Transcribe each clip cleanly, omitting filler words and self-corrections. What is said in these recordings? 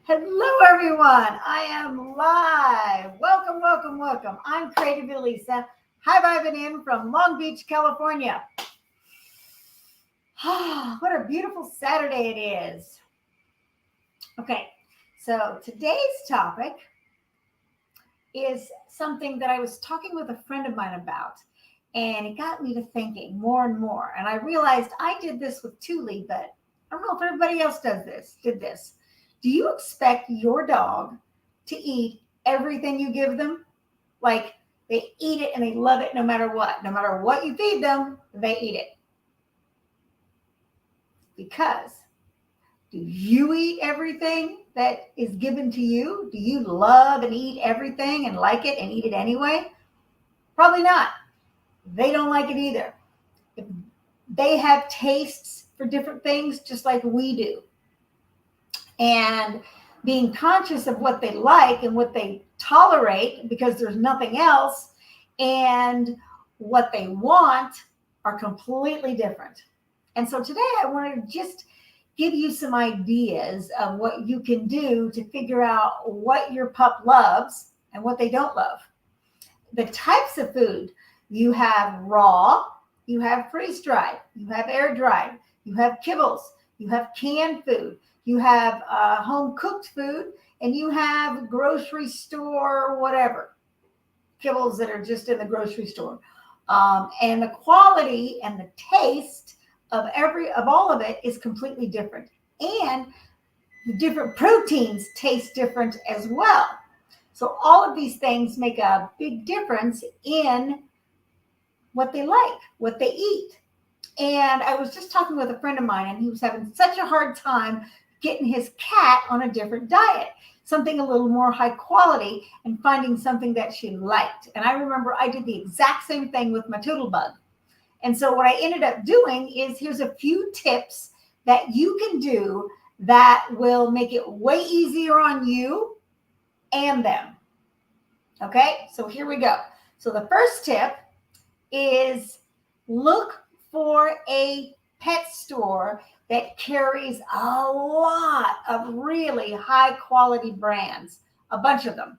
Hello, everyone. I am live. Welcome, welcome, welcome. I'm Creative Elisa, high vibing in from Long Beach, California. What a beautiful Saturday it is. Okay, so today's topic is something that I was talking with a friend of mine about, and it got me to thinking more and more. And I realized I did this with Thule, but I don't know if everybody else did this. Do you expect your dog to eat everything you give them? Like they eat it and they love it no matter what. No matter what you feed them, they eat it. Because do you eat everything that is given to you? Do you love and eat everything and like it and eat it anyway? Probably not. They don't like it either. They have tastes for different things just like we do. And being conscious of what they like and what they tolerate because there's nothing else and what they want are completely different. And so today I want to just give you some ideas of what you can do to figure out what your pup loves and what they don't love. The types of food: you have raw, you have freeze dried, you have air dried, you have kibbles, you have canned food, you have home cooked food, and you have grocery store, whatever, kibbles that are just in the grocery store. And the quality and the taste of all of it is completely different. And the different proteins taste different as well. So all of these things make a big difference in what they like, what they eat. And I was just talking with a friend of mine, and he was having such a hard time getting his cat on a different diet, something a little more high quality, and finding something that she liked. And I remember I did the exact same thing with my Toodlebug. And so what I ended up doing is, here's a few tips that you can do that will make it way easier on you and them. Okay, so here we go. So the first tip is look for a pet store that carries a lot of really high quality brands, a bunch of them,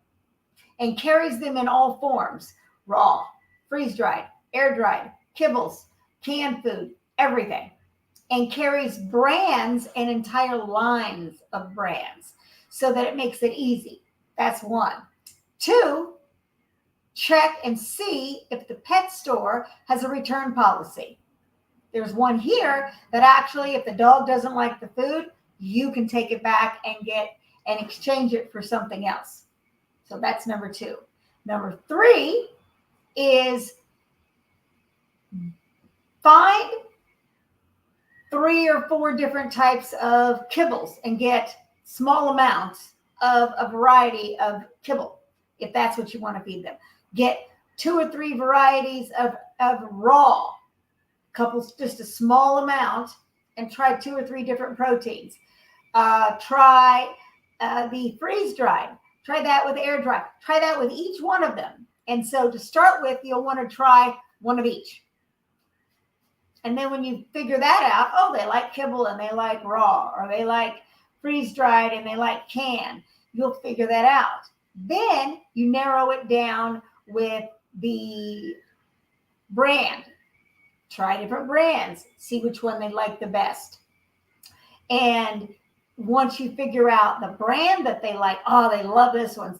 and carries them in all forms: raw, freeze dried, air dried, kibbles, canned food, everything, and carries brands and entire lines of brands so that it makes it easy. That's one. Two, check and see if the pet store has a return policy. There's one here that actually, if the dog doesn't like the food, you can take it back and exchange it for something else. So that's number two. Number three is find 3 or 4 different types of kibbles and get small amounts of a variety of kibble, if that's what you want to feed them. Get 2 or 3 varieties of raw, couples, just a small amount, and try 2 or 3 different proteins. Try the freeze dried. Try that with air dry. Try that with each one of them. And so to start with, you'll want to try one of each. And then when you figure that out, oh, they like kibble and they like raw, or they like freeze dried and they like canned, you'll figure that out. Then you narrow it down with the brand. Try different brands, see which one they like the best. And once you figure out the brand that they like, oh, they love this one.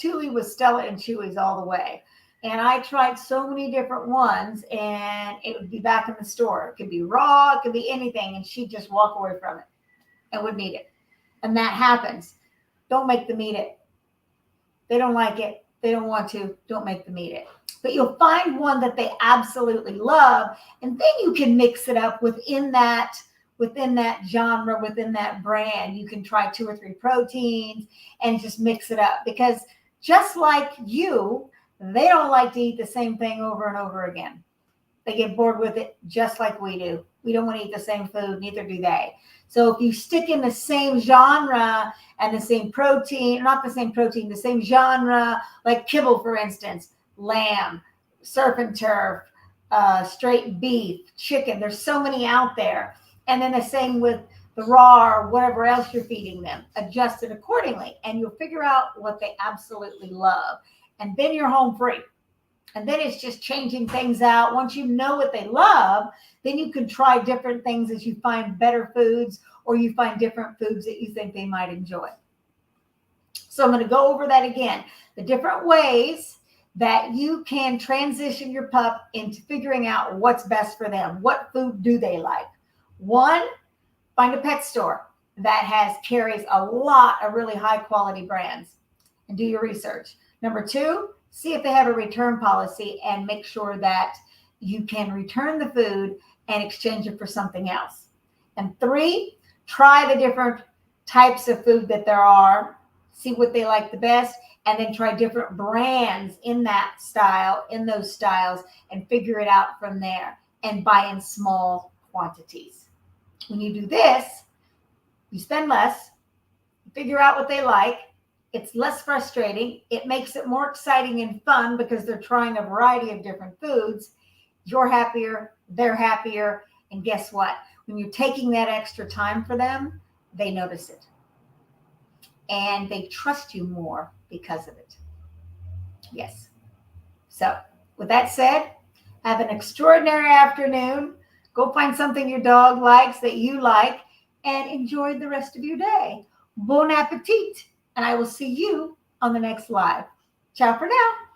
Thule was Stella and Chewy's all the way. And I tried so many different ones, and it would be back in the store. It could be raw, it could be anything, and she'd just walk away from it and wouldn't eat it. And that happens. Don't make them eat it. They don't like it. They don't want to. Don't make them eat it. But you'll find one that they absolutely love, and then you can mix it up within that genre, within that brand. You can try 2 or 3 proteins and just mix it up, because just like you, they don't like to eat the same thing over and over again. They get bored with it just like we do. We don't want to eat the same food, neither do they. So if you stick in the same genre and the same protein, not the same protein, the same genre, like kibble, for instance, lamb, surf and turf, straight beef, chicken. There's so many out there. And then the same with the raw or whatever else you're feeding them. Adjust it accordingly, and you'll figure out what they absolutely love. And then you're home free. And then it's just changing things out. Once you know what they love, then you can try different things as you find better foods or you find different foods that you think they might enjoy. So I'm going to go over that again. The different ways that you can transition your pup into figuring out what's best for them. What food do they like? One, find a pet store that carries a lot of really high quality brands and do your research. Number two, see if they have a return policy and make sure that you can return the food and exchange it for something else. And three, try the different types of food that there are, see what they like the best, and then try different brands in that style, in those styles, and figure it out from there and buy in small quantities. When you do this, you spend less, figure out what they like. It's less frustrating. It makes it more exciting and fun because they're trying a variety of different foods. You're happier, they're happier, and guess what? When you're taking that extra time for them, they notice it. And they trust you more because of it. Yes. So, with that said, have an extraordinary afternoon. Go find something your dog likes that you like and enjoy the rest of your day. Bon appetit. And I will see you on the next live. Ciao for now.